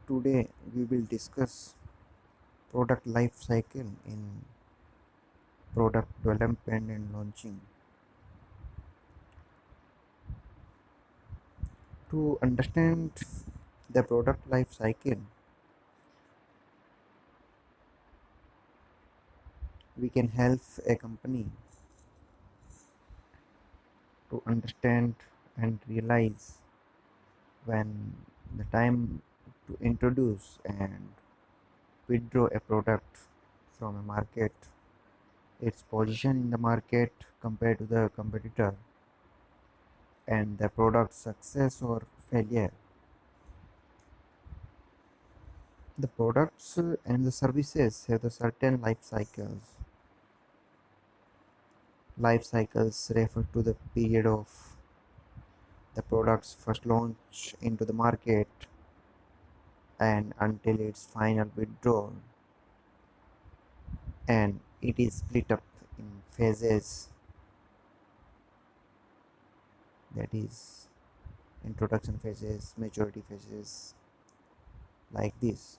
Today we will discuss product life cycle in product development and launching. To understand the product life cycle, we can help a company to understand and realize when the time to introduce and withdraw a product from a market, its position in the market compared to the competitor, and the product success or failure. The products and the services have the certain life cycles. Life cycles refer to the period of the product's first launch into the market and until its final withdrawal, and it is split up in phases, that is introduction phases, maturity phases, like this.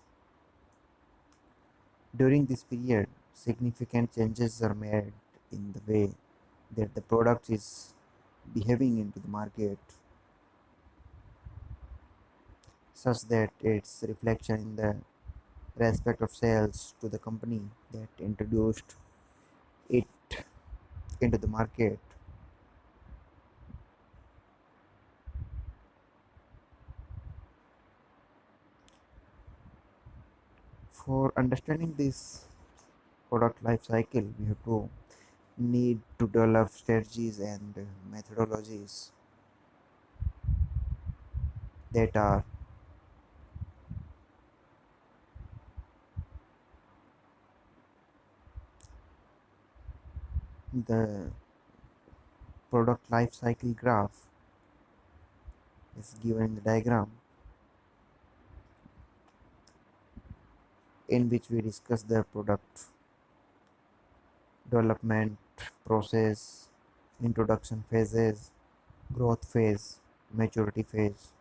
During this period, significant changes are made in the way that the product is behaving into the market, such that its reflection in the respect of sales to the company that introduced it into the market. For understanding this product life cycle, we have to need to develop strategies and methodologies that are the product life cycle graph is given in the diagram, in which we discuss the product development process, introduction phases, growth phase, maturity phase,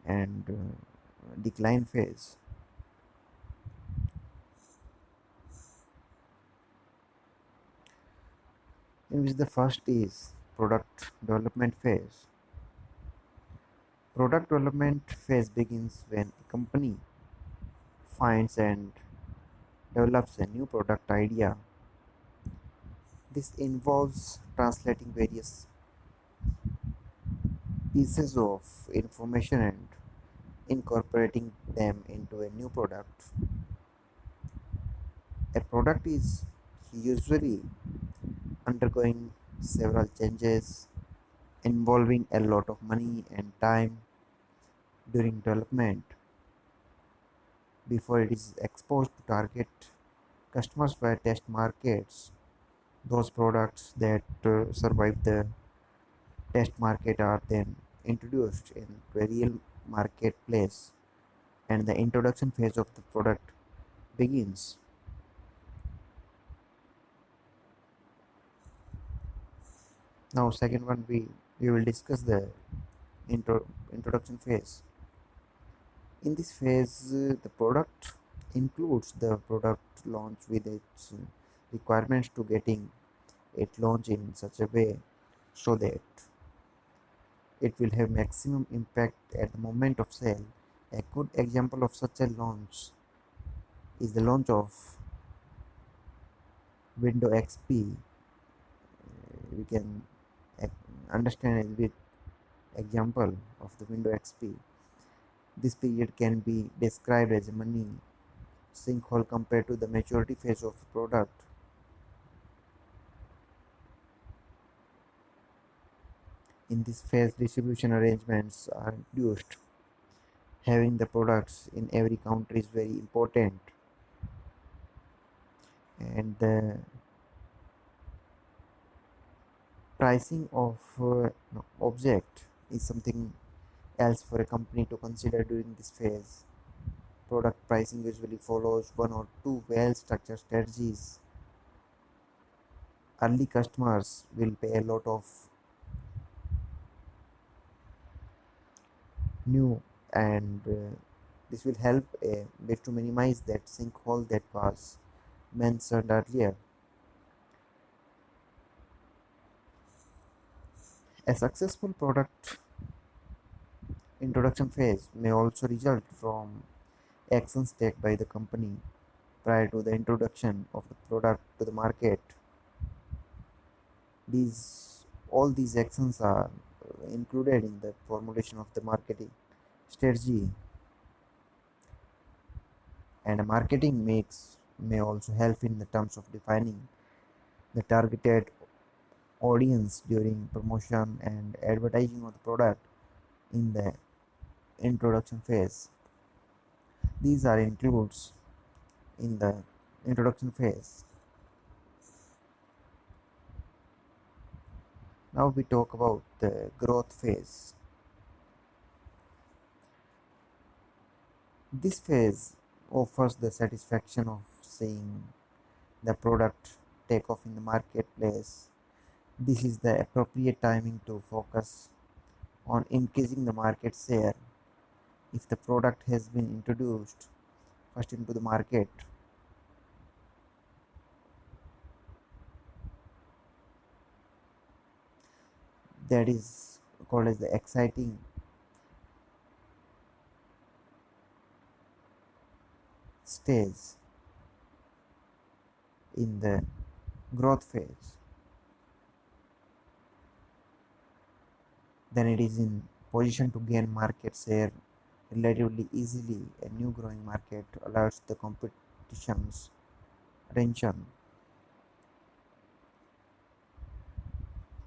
and decline phase. In which the first is product development phase. Product development phase begins when a company finds and develops a new product idea. This involves translating various pieces of information and incorporating them into a new product. A product is usually undergoing several changes involving a lot of money and time during development before it is exposed to target customers via test markets. Those products that survive the test market are then introduced into a real marketplace, and the introduction phase of the product begins. Now, second one, we will discuss the introduction phase. In this phase, the product includes the product launch with its requirements to getting it launched in such a way so that it will have maximum impact at the moment of sale. A good example of such a launch is the launch of Windows XP. We can understand it with example of the Windows XP. This period can be described as a money sinkhole compared to the maturity phase of the product. In this phase, distribution arrangements are introduced. Having the products in every country is very important, and the pricing of object is something else for a company to consider during this phase. Product pricing usually follows one or two well-structured strategies. Early customers will pay a lot of new and This will help a bit to minimize that sinkhole that was mentioned earlier. A successful product introduction phase may also result from actions taken by the company prior to the introduction of the product to the market. These all these actions are included in the formulation of the marketing strategy, and a marketing mix may also help in the terms of defining the targeted audience during promotion and advertising of the product in the introduction phase. These are includes in the introduction phase. Now we talk about the growth phase. This phase offers the satisfaction of seeing the product take off in the marketplace. This is the appropriate timing to focus on increasing the market share. If the product has been introduced first into the market, that is called as the exciting stage in the growth phase, then it is in position to gain market share relatively easily. A new growing market alerts the competition's attention.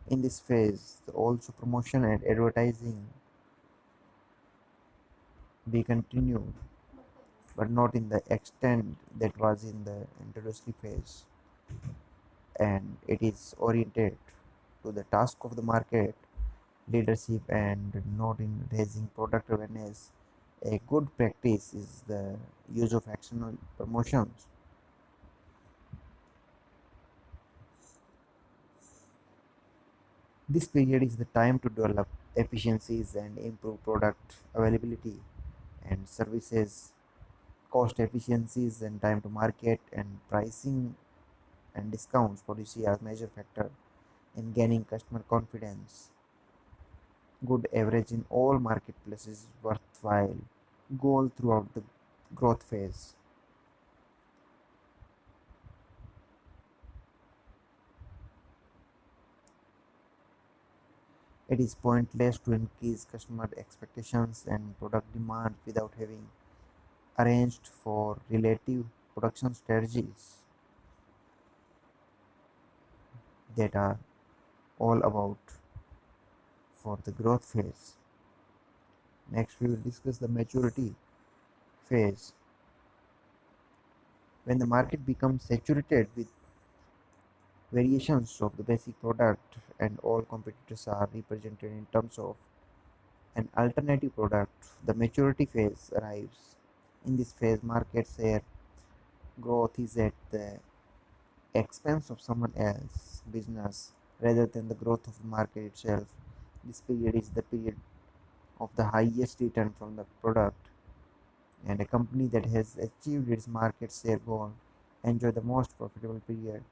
In this phase, also promotion and advertising be continued, but not in the extent that was in the introductory phase, and it is oriented to the task of the market leadership and not in raising product awareness. A good practice is the use of actionable promotions. This period is the time to develop efficiencies and improve product availability and services, cost efficiencies and time to market, and pricing and discounts policy are major factor in gaining customer confidence. Good average in all marketplaces worthwhile goal throughout the growth phase. It is pointless to increase customer expectations and product demand without having arranged for relative production strategies that are all about for the growth phase. Next, we will discuss the maturity phase. When the market becomes saturated with variations of the basic product and all competitors are represented in terms of an alternative product, the maturity phase arrives. In this phase, market share growth is at the expense of someone else's business rather than the growth of the market itself. This period is the period of the highest return from the product, and a company that has achieved its market share goal enjoy the most profitable period,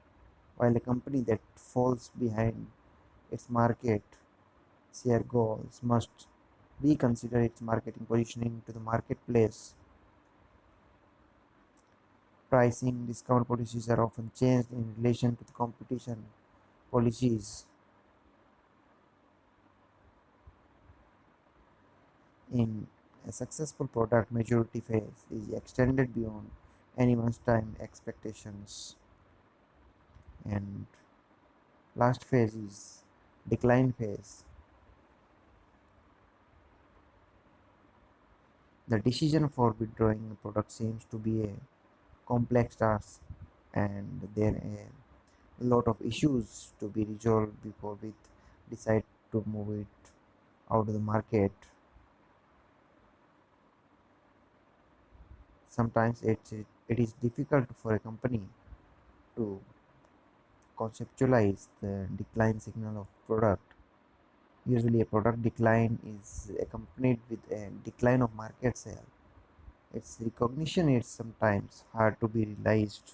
while a company that falls behind its market share goals must reconsider its marketing positioning to the marketplace. Pricing discount policies are often changed in relation to the competition policies. In a successful product, maturity phase is extended beyond anyone's time expectations. And last phase is decline phase. The decision for withdrawing a product seems to be a complex task, and there are a lot of issues to be resolved before we decide to move it out of the market. Sometimes it is difficult for a company to conceptualize the decline signal of product. Usually a product decline is accompanied with a decline of market share. Its recognition is sometimes hard to be realized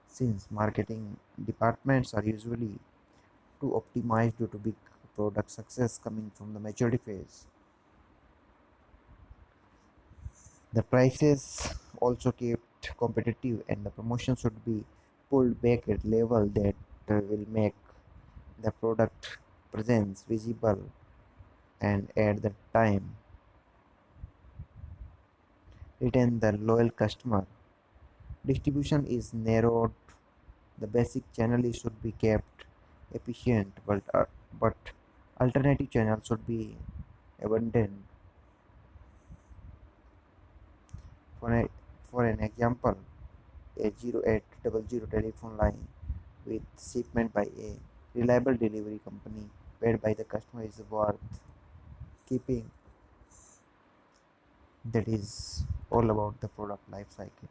since marketing departments are usually too optimized due to big product success coming from the maturity phase. The prices also kept competitive and the promotion should be pulled back at level that will make the product presence visible and at the time retain the loyal customer. Distribution is narrowed. The basic channel should be kept efficient, but alternative channels should be abundant. For, a, for an example, a 0800 telephone line with shipment by a reliable delivery company paid by the customer is worth keeping. That is all about the product life cycle.